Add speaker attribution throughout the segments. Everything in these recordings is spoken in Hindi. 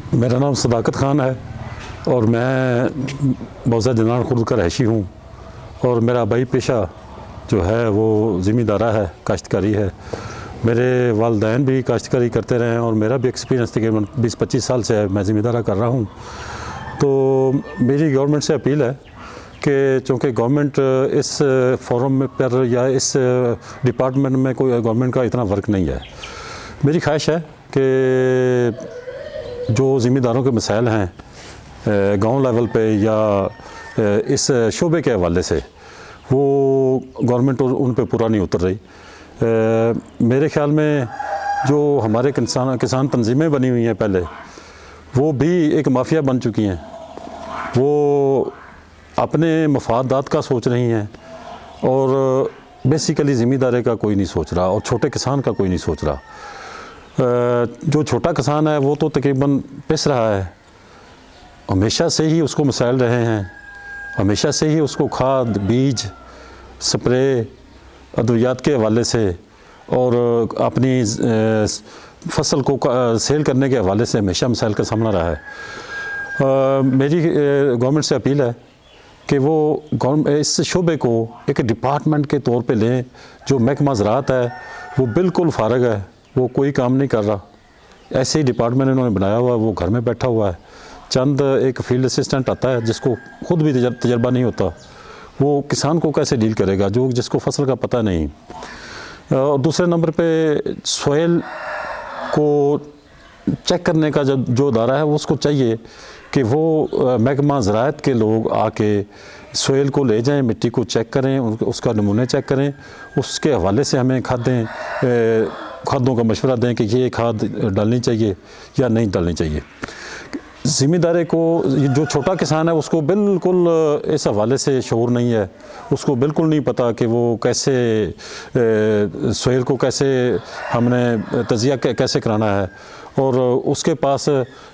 Speaker 1: मेरा नाम सदाकत ख़ान है और मैं मौज़ा दिनार खुर्द का रहशी हूँ और मेरा भाई पेशा जो है वो ज़मींदारा है, काश्तकारी है। मेरे वालिदैन भी काश्तकारी करते रहे हैं और मेरा भी एक्सपीरियंस तकरीबन 20-25 साल से है, मैं ज़मींदारा कर रहा हूँ। तो मेरी गवर्नमेंट से अपील है कि चूँकि गवर्नमेंट इस फोरम पर या इस डिपार्टमेंट में कोई गवर्नमेंट का इतना वर्क नहीं है, मेरी ख्वाहिश है कि जो ज़िम्मेदारों के मसाइल हैं गांव लेवल पे या इस शोबे के हवाले से वो गवर्नमेंट उन पे पूरा नहीं उतर रही। मेरे ख़्याल में जो हमारे किसान तंजीमें बनी हुई हैं पहले, वो भी एक माफिया बन चुकी हैं। वो अपने मफादात का सोच रही हैं और बेसिकली ज़िम्मेदारी का कोई नहीं सोच रहा और छोटे किसान का कोई नहीं सोच रहा। जो छोटा किसान है वो तो तकरीबन पिस रहा है, हमेशा से ही उसको मसाइल रहे हैं, हमेशा से ही उसको खाद, बीज, स्प्रे, अद्वियात के हवाले से और अपनी फसल को सेल करने के हवाले से हमेशा मसाइल का सामना रहा है। मेरी गवर्नमेंट से अपील है कि वो इस शोबे को एक डिपार्टमेंट के तौर पे लें। जो महकमा ज़राअत है वो बिल्कुल फारग है, वो कोई काम नहीं कर रहा। ऐसे ही डिपार्टमेंट इन्होंने बनाया हुआ है, वो घर में बैठा हुआ है। चंद एक फील्ड असिस्टेंट आता है जिसको खुद भी तजर्बा नहीं होता, वो किसान को कैसे डील करेगा जिसको फसल का पता नहीं। और दूसरे नंबर पे सोयल को चेक करने का जो अदारा है वो उसको चाहिए कि वो महकमा ज़राअत के लोग आके सोयल को ले जाएं, मिट्टी को चेक करें, उसका नमूने चेक करें, उसके हवाले से हमें खादों का मशवरा दें कि ये खाद डालनी चाहिए या नहीं डालनी चाहिए। ज़िम्मेदारी को जो छोटा किसान है उसको बिल्कुल इस हवाले से शऊर नहीं है, उसको बिल्कुल नहीं पता कि वो कैसे सोयल को कैसे हमने तजिया कैसे कराना है। और उसके पास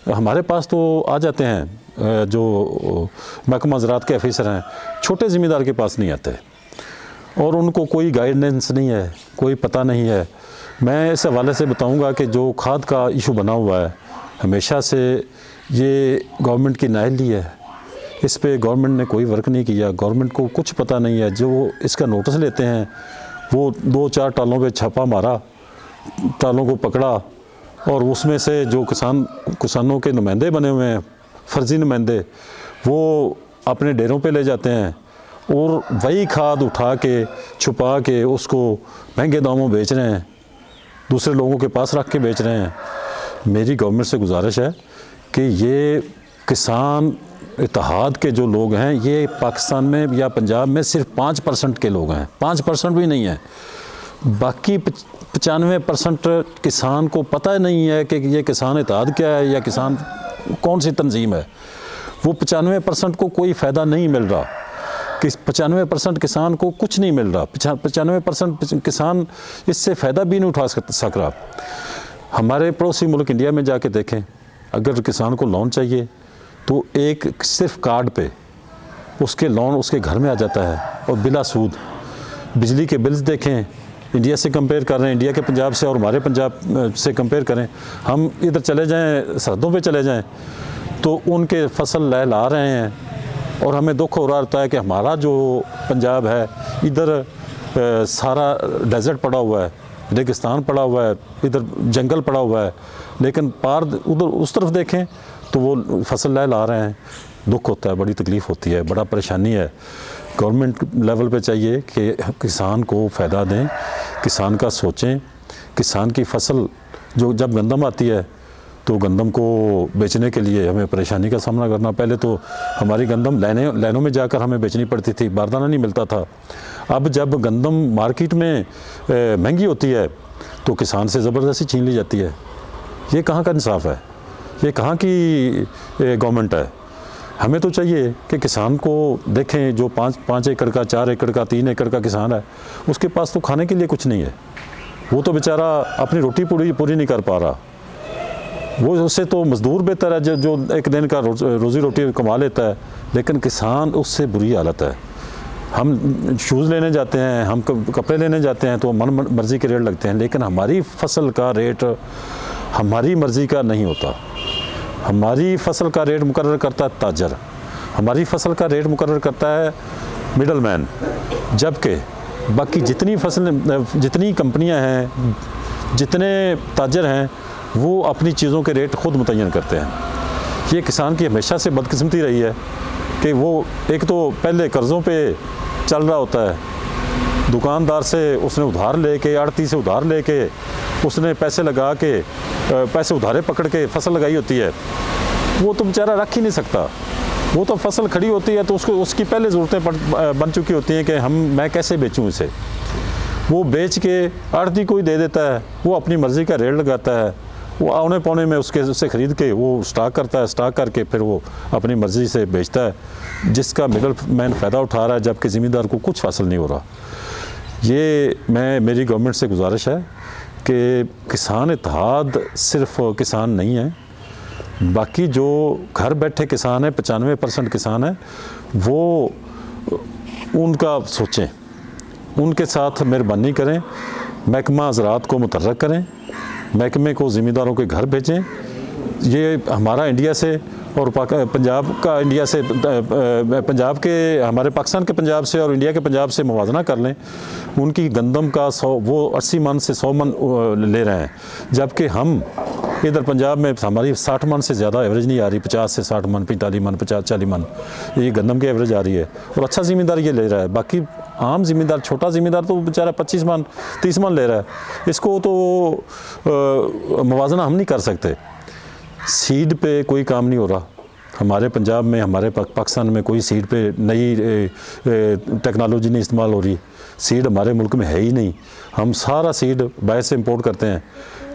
Speaker 1: हमारे पास तो आ जाते हैं जो महकमा ज़राअत के ऑफिसर हैं, छोटे ज़िम्मेदार के पास नहीं आते और उनको कोई गाइडेंस नहीं है, कोई पता नहीं है। मैं इस हवाले से बताऊंगा कि जो खाद का इशू बना हुआ है, हमेशा से ये गवर्नमेंट की नाअहली है, इस पे गवर्नमेंट ने कोई वर्क नहीं किया, गवर्नमेंट को कुछ पता नहीं है। जो इसका नोटिस लेते हैं वो 2-4 टालों पे छापा मारा, टालों को पकड़ा और उसमें से जो किसानों के नुमाइंदे बने हुए हैं, फर्जी नुमाइंदे, वो अपने डेरों पे ले जाते हैं और वही खाद उठा के छुपा के उसको महंगे दामों बेच रहे हैं, दूसरे लोगों के पास रख के बेच रहे हैं। मेरी गवर्नमेंट से गुजारिश है कि ये किसान इत्तेहाद के जो लोग हैं, ये पाकिस्तान में या पंजाब में सिर्फ 5% के लोग हैं, 5% भी नहीं है। बाकी 95% किसान को पता नहीं है कि ये किसान इत्तेहाद क्या है या किसान कौन सी तंजीम है। वो 95% को कोई फ़ायदा नहीं मिल रहा, कि 95% किसान को कुछ नहीं मिल रहा, 95% किसान इससे फ़ायदा भी नहीं उठा सक रहा। हमारे पड़ोसी मुल्क इंडिया में जाके देखें, अगर किसान को लोन चाहिए तो एक सिर्फ कार्ड पे उसके लोन उसके घर में आ जाता है और बिला सूद। बिजली के बिल्स देखें, इंडिया से कंपेयर कर रहे हैं, इंडिया के पंजाब से और हमारे पंजाब से कंपेयर करें, हम इधर चले जाएं, सरहदों पे चले जाएं तो उनके फसल लहला रहे हैं और हमें दुख हो रहा होता है कि हमारा जो पंजाब है इधर सारा डेजर्ट पड़ा हुआ है, रेगिस्तान पड़ा हुआ है, इधर जंगल पड़ा हुआ है, लेकिन पार उधर उस तरफ देखें तो वो फसल लहला रहे हैं। दुख होता है, बड़ी तकलीफ़ होती है, बड़ा परेशानी है। गवर्नमेंट लेवल पे चाहिए कि किसान को फ़ायदा दें, किसान का सोचें। किसान की फसल जो जब गंदम आती है तो गंदम को बेचने के लिए हमें परेशानी का सामना करना। पहले तो हमारी गंदम लाइनों में जाकर हमें बेचनी पड़ती थी, बारदाना नहीं मिलता था। अब जब गंदम मार्केट में महंगी होती है तो किसान से ज़बरदस्ती छीन ली जाती है। ये कहाँ का इंसाफ है, ये कहाँ की गवर्नमेंट है। हमें तो चाहिए कि किसान को देखें, जो 5 एकड़ का, 4 एकड़ का, 3 एकड़ का किसान है, उसके पास तो खाने के लिए कुछ नहीं है। वो तो बेचारा अपनी रोटी पूरी नहीं कर पा रहा। वो उससे तो मज़दूर बेहतर है जो एक दिन का रोज़ी रोटी कमा लेता है, लेकिन किसान उससे बुरी हालत है। हम शूज़ लेने जाते हैं, हम कपड़े लेने जाते हैं तो मन मर्ज़ी के रेट लगते हैं, लेकिन हमारी फसल का रेट हमारी मर्ज़ी का नहीं होता। हमारी फसल का रेट मुकर्रर करता है ताजर, हमारी फसल का रेट मुकर्रर करता है मिडल मैन, जबकि बाकी जितनी कंपनियां हैं, जितने ताजर हैं, वो अपनी चीज़ों के रेट ख़ुद मुतय्यन करते हैं। ये किसान की हमेशा से बदकिस्मती रही है कि वो एक तो पहले कर्ज़ों पे चल रहा होता है, दुकानदार से उसने उधार लेके, आड़ती से उधार लेके उसने पैसे लगा के, पैसे उधारे पकड़ के फसल लगाई होती है। वो तो बेचारा रख ही नहीं सकता, वो तो फसल खड़ी होती है तो उसकी पहले ज़रूरतें बन चुकी होती हैं कि मैं कैसे बेचूं इसे। वो बेच के आड़ती को ही दे देता है, वो अपनी मर्ज़ी का रेट लगाता है, वो औने पौने में उससे ख़रीद के वो स्टॉक करता है, स्टॉक करके फिर वो अपनी मर्ज़ी से बेचता है, जिसका मिडल मैन फ़ायदा उठा रहा है, जबकि ज़मींदार को कुछ हासिल नहीं हो रहा। ये मेरी गवर्नमेंट से गुजारिश है कि किसान इत्तेहाद सिर्फ किसान नहीं है, बाकी जो घर बैठे किसान हैं, 95% किसान हैं, वो उनका सोचें, उनके साथ मेहरबानी करें, महकमा ज़राअत को मुतर्रक करें, महकमे को ज़मींदारों के घर भेजें। ये हमारा इंडिया से और पंजाब का इंडिया से, पंजाब के, हमारे पाकिस्तान के पंजाब से और इंडिया के पंजाब से मुवाजना कर लें। उनकी गंदम का 100, वो 80 मन से 100 मन ले रहे हैं, जबकि हम इधर पंजाब में हमारी 60 मन से ज़्यादा एवरेज नहीं आ रही, 50 से 60 मन, 45 मन, 50-40 मन ये गंदम की एवरेज आ रही है, और अच्छा ज़मींदार ये ले रहा है। बाकी आम ज़मींदार, छोटा ज़मींदार तो बेचारा 25 मन 30 मन ले रहा है। इसको तो मुवाजना हम नहीं कर सकते। सीड पे कोई काम नहीं हो रहा हमारे पंजाब में, हमारे पाकिस्तान में कोई सीड पे नई टेक्नोलॉजी नहीं इस्तेमाल हो रही। सीड हमारे मुल्क में है ही नहीं, हम सारा सीड बाहर से इंपोर्ट करते हैं।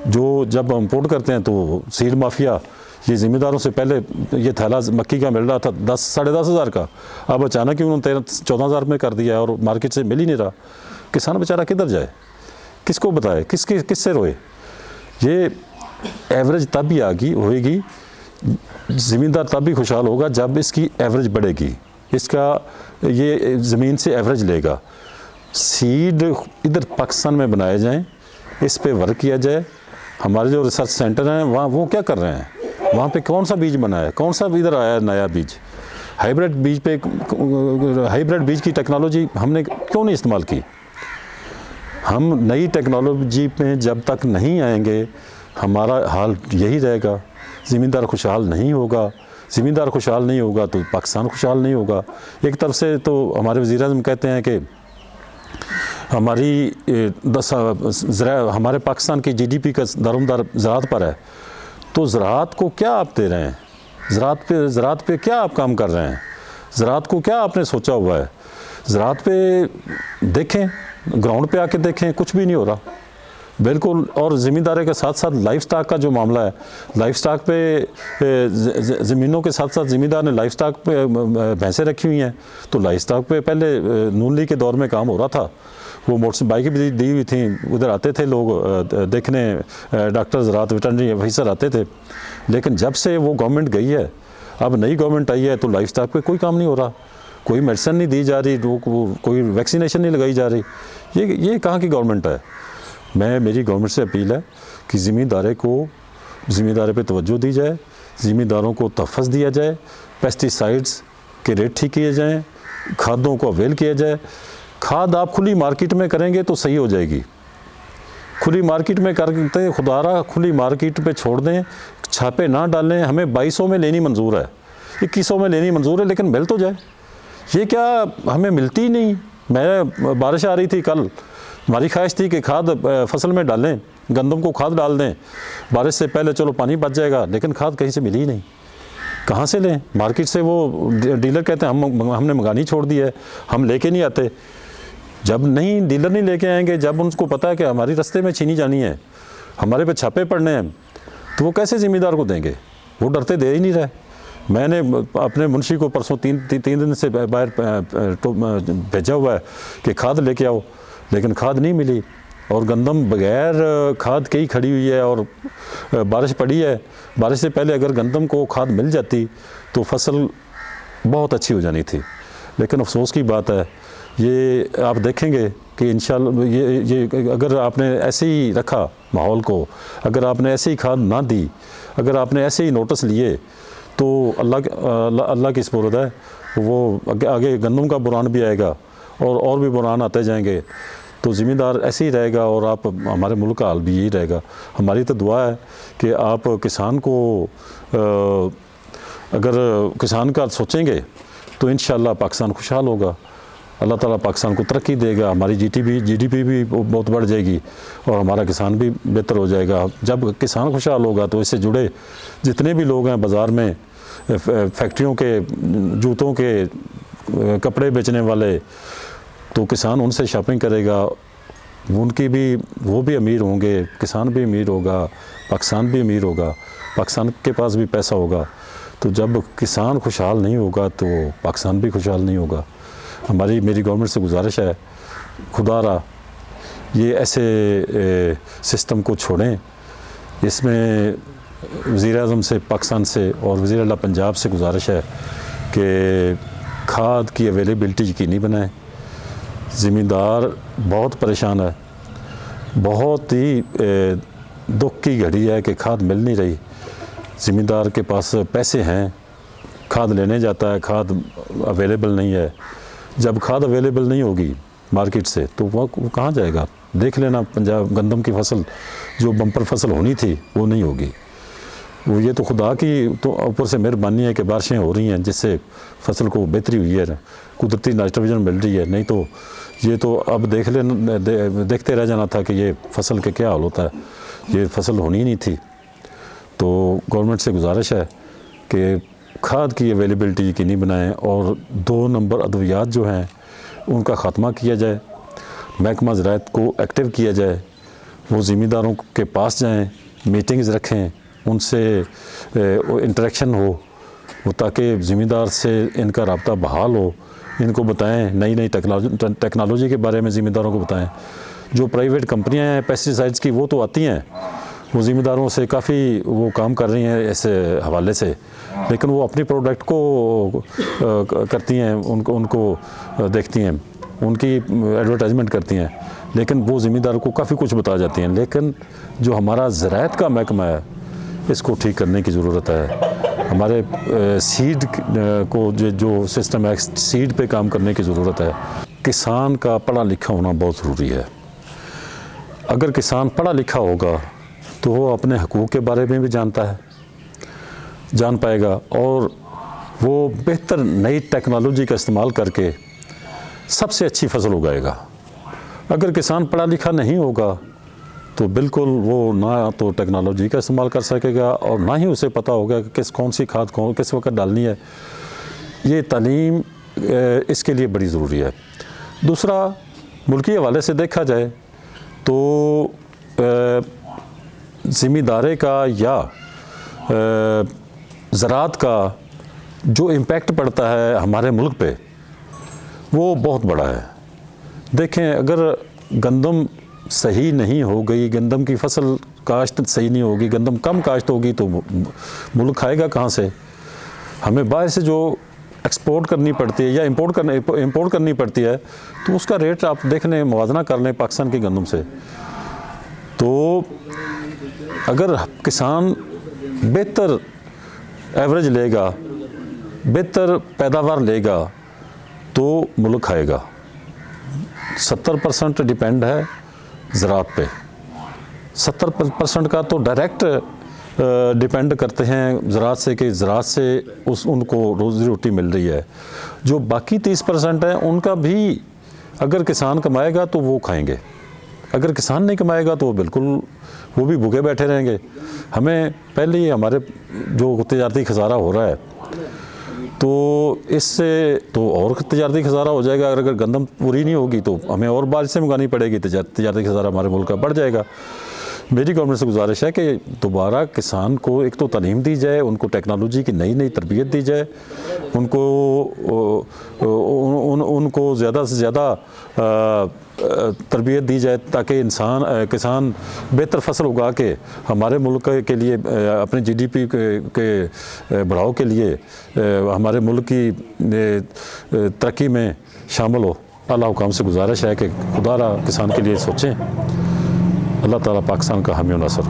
Speaker 1: जो जब इंपोर्ट करते हैं तो सीड माफिया, ये ज़मींदारों से पहले ये थैला मक्की का मिल रहा था 10-10.5 हज़ार का, अब अचानक ही उन्होंने 13-14 हज़ार में कर दिया है और मार्केट से मिल ही नहीं रहा। किसान बेचारा किधर जाए, किसको बताए, किससे रोए। ये एवरेज तभी होएगी, ज़मींदार तभी खुशहाल होगा जब इसकी एवरेज बढ़ेगी, इसका ये ज़मीन से एवरेज लेगा। सीड इधर पाकिस्तान में बनाए जाएं, इस पे वर्क किया जाए। हमारे जो रिसर्च सेंटर हैं वहाँ वो क्या कर रहे हैं, वहाँ पे कौन सा बीज बना है, कौन सा इधर आया है नया बीज, हाइब्रिड बीज की टेक्नोलॉजी हमने क्यों नहीं इस्तेमाल की। हम नई टेक्नोलॉजी पे जब तक नहीं आएंगे हमारा हाल यही रहेगा। ज़मींदार खुशहाल नहीं होगा, ज़मींदार खुशहाल नहीं होगा तो पाकिस्तान खुशहाल नहीं होगा। एक तरफ से तो हमारे वज़ीर-ए-आज़म कहते हैं कि हमारे पाकिस्तान की GDP का दारोमदार ज़राअत पर है, तो ज़राअत को क्या आप दे रहे हैं, ज़राअत पे क्या आप काम कर रहे हैं, ज़राअत को क्या आपने सोचा हुआ है। ज़राअत पे देखें, ग्राउंड पे आके देखें, कुछ भी नहीं हो रहा बिल्कुल। और ज़मींदारी के साथ साथ लाइफ स्टॉक का जो मामला है, लाइफ स्टॉक पे ज़मीनों के साथ साथ ज़मींदार ने लाइफ स्टॉक पे भैंसें रखी हुई हैं, तो लाइफ स्टॉक पे पहले नून लीग के दौर में काम हो रहा था। वो मोटर बाइकें भी दी हुई थी, उधर आते थे लोग देखने, डॉक्टर ज़राअत वेटरनरी ऑफिसर आते थे। लेकिन जब से वो गवर्नमेंट गई है, अब नई गवर्नमेंट आई है, तो लाइफ स्टॉक पे कोई काम नहीं हो रहा, कोई मेडिसिन नहीं दी जा रही, कोई वैक्सीनेशन नहीं लगाई जा रही। ये कहाँ की गवर्नमेंट है। मेरी गवर्नमेंट से अपील है कि ज़मींदारी पे तवज्जो दी जाए, ज़मींदारों को तहफ़्फ़ुज़ दिया जाए, पेस्टिसाइड्स के रेट ठीक किए जाएँ, खादों को अवेल किया जाए। खाद आप खुली मार्केट में करेंगे तो सही हो जाएगी, खुली मार्केट में करते खुदारा खुली मार्केट पे छोड़ दें, छापे ना डालें। हमें 2200 में लेनी मंजूर है, 2100 में लेनी मंजूर है, लेकिन मिल तो जाए। ये क्या हमें मिलती ही नहीं। बारिश आ रही थी कल, हमारी ख्वाहिश थी कि खाद फसल में डालें, गंदम को खाद डाल दें, बारिश से पहले चलो पानी बच जाएगा, लेकिन खाद कहीं से मिली ही नहीं। कहाँ से लें, मार्केट से वो डीलर कहते हैं हमने मंगानी छोड़ दी है, हम लेके नहीं आते। जब नहीं डीलर नहीं लेके आएंगे, जब उनको पता है कि हमारी रास्ते में छीनी जानी है, हमारे पे छापे पड़ने हैं, तो वो कैसे ज़मींदार को देंगे। वो डरते दे ही नहीं रहे। मैंने अपने मुंशी को परसों तीन दिन से बाहर भेजा हुआ है कि खाद लेके आओ, लेकिन खाद नहीं मिली। और गंदम बगैर खाद के ही खड़ी हुई है, और बारिश पड़ी है। बारिश से पहले अगर गंदम को खाद मिल जाती तो फसल बहुत अच्छी हो जानी थी। लेकिन अफसोस की बात है, ये आप देखेंगे कि इंशाल्लाह ये अगर आपने ऐसे ही रखा माहौल को, अगर आपने ऐसे ही खाद ना दी, अगर आपने ऐसे ही नोटिस लिए तो अल्लाह की स्पुर्द है, वो आगे गंदम का बुरान भी आएगा और भी बुरान आते जाएंगे। तो ज़िम्मेदार ऐसे ही रहेगा और आप हमारे मुल्क का हाल भी यही रहेगा। हमारी तो दुआ है कि आप किसान को अगर किसान का सोचेंगे तो इंशाअल्लाह पाकिस्तान खुशहाल होगा, अल्लाह ताला पाकिस्तान को तरक्की देगा, हमारी जीडीपी भी बहुत बढ़ जाएगी और हमारा किसान भी बेहतर हो जाएगा। जब किसान खुशहाल होगा तो इससे जुड़े जितने भी लोग हैं बाज़ार में, फैक्ट्रियों के, जूतों के, कपड़े बेचने वाले, तो किसान उनसे शॉपिंग करेगा, वो भी अमीर होंगे, किसान भी अमीर होगा, पाकिस्तान भी अमीर होगा, पाकिस्तान के पास भी पैसा होगा। तो जब किसान खुशहाल नहीं होगा तो पाकिस्तान भी खुशहाल नहीं होगा। मेरी गवर्नमेंट से गुजारिश है, खुदारा ये ऐसे सिस्टम को छोड़ें। इसमें वज़ीर-ए-आज़म से, पाकिस्तान से और वज़ीर आला पंजाब से गुजारिश है कि खाद की अवेलेबिलिटी यकीनी बनाएं। ज़िम्मेदार बहुत परेशान है, बहुत ही दुख की घड़ी है कि खाद मिल नहीं रही। ज़िम्मेदार के पास पैसे हैं, खाद लेने जाता है, खाद अवेलेबल नहीं है। जब खाद अवेलेबल नहीं होगी मार्केट से तो वो कहाँ जाएगा? देख लेना, पंजाब गंदम की फसल जो बम्पर फसल होनी थी वो नहीं होगी। वो ये तो खुदा की तो ऊपर से मेहरबानी है कि बारिशें हो रही हैं जिससे फसल को बेहतरी हुई है, कुदरती नाइट्रोजन मिल रही है। नहीं तो ये तो अब देखते रह जाना था कि ये फसल के क्या हाल होता है, ये फसल होनी ही नहीं थी। तो गवर्नमेंट से गुजारिश है कि खाद की अवेलेबिलिटी यकीनी बनाएं और 2 नंबर अद्वियात जो हैं उनका ख़ात्मा किया जाए, महकमा ज़राअत को एक्टिव किया जाए, वो ज़िम्मेदारों के पास जाएं, मीटिंग्स रखें, उनसे इंटरेक्शन हो, वो ताकि ज़िम्मेदार से इनका रब्ता बहाल हो, इनको बताएं, नई टेक्नोलॉजी के बारे में ज़िम्मेदारों को बताएं। जो प्राइवेट कंपनियां हैं पेस्टिसाइड्स की, वो तो आती हैं, वो ज़िम्मेदारों से काफ़ी वो काम कर रही हैं इस हवाले से, लेकिन वो अपनी प्रोडक्ट को करती हैं, उनको देखती हैं, उनकी एडवर्टाइजमेंट करती हैं, लेकिन वो ज़िम्मेदार को काफ़ी कुछ बता जाती हैं। लेकिन जो हमारा ज़राअत का महकमा है, इसको ठीक करने की ज़रूरत है। हमारे सीड को जो सिस्टम है, सीड पे काम करने की ज़रूरत है। किसान का पढ़ा लिखा होना बहुत ज़रूरी है। अगर किसान पढ़ा लिखा होगा तो वो अपने हकूक़ के बारे में भी जान पाएगा और वो बेहतर नई टेक्नोलॉजी का इस्तेमाल करके सबसे अच्छी फसल उगाएगा। अगर किसान पढ़ा लिखा नहीं होगा तो बिल्कुल वो ना तो टेक्नोलॉजी का इस्तेमाल कर सकेगा और ना ही उसे पता होगा कि कौन सी खाद किस वक्त डालनी है। ये तालीम इसके लिए बड़ी ज़रूरी है। दूसरा, मुल्की हवाले से देखा जाए तो ज़िम्मेदारे का या ज़राअत का जो इम्पेक्ट पड़ता है हमारे मुल्क पे, वो बहुत बड़ा है। देखें, अगर गंदम सही नहीं हो गई, गंदम की फसल काश्त सही नहीं होगी, गंदम कम काश्त होगी तो मुल्क खाएगा कहाँ से? हमें बाहर से जो एक्सपोर्ट करनी पड़ती है या इंपोर्ट करनी पड़ती है, तो उसका रेट आप देख लें, मुवाजना कर लें पाकिस्तान की गंदम से। तो अगर किसान बेहतर एवरेज लेगा, बेहतर पैदावार लेगा तो मुल्क खाएगा। 70% डिपेंड है ज़राअत पे, 70% का तो डायरेक्ट डिपेंड करते हैं ज़राअत से कि ज़राअत से उनको रोज़ी रोटी मिल रही है। जो बाकी 30% है उनका भी अगर किसान कमाएगा तो वो खाएंगे, अगर किसान नहीं कमाएगा तो वो भी भूखे बैठे रहेंगे। हमें पहले ही हमारे जो तजारती खसारा हो रहा है, तो इससे तो और तजारती खसारा हो जाएगा। अगर गंदम पूरी नहीं होगी तो हमें और बारिश से मंगानी पड़ेगी, तजारती खसारा हमारे मुल्क का बढ़ जाएगा। मेरी गवर्नमेंट से गुजारिश है कि दोबारा किसान को एक तो तालीम दी जाए, उनको टेक्नोलॉजी की नई तरबियत दी जाए, उनको ज़्यादा से ज़्यादा तरबियत दी जाए ताकि किसान बेहतर फसल उगा के हमारे मुल्क के लिए, अपने जीडीपी के बढ़ाव के लिए, हमारे मुल्क की तरक्की में शामिल हो। अल्लाह हुकाम से गुजारिश है कि खुदारा किसान के लिए सोचें। अल्लाह ताला पाकिस्तान का हामी व नासर।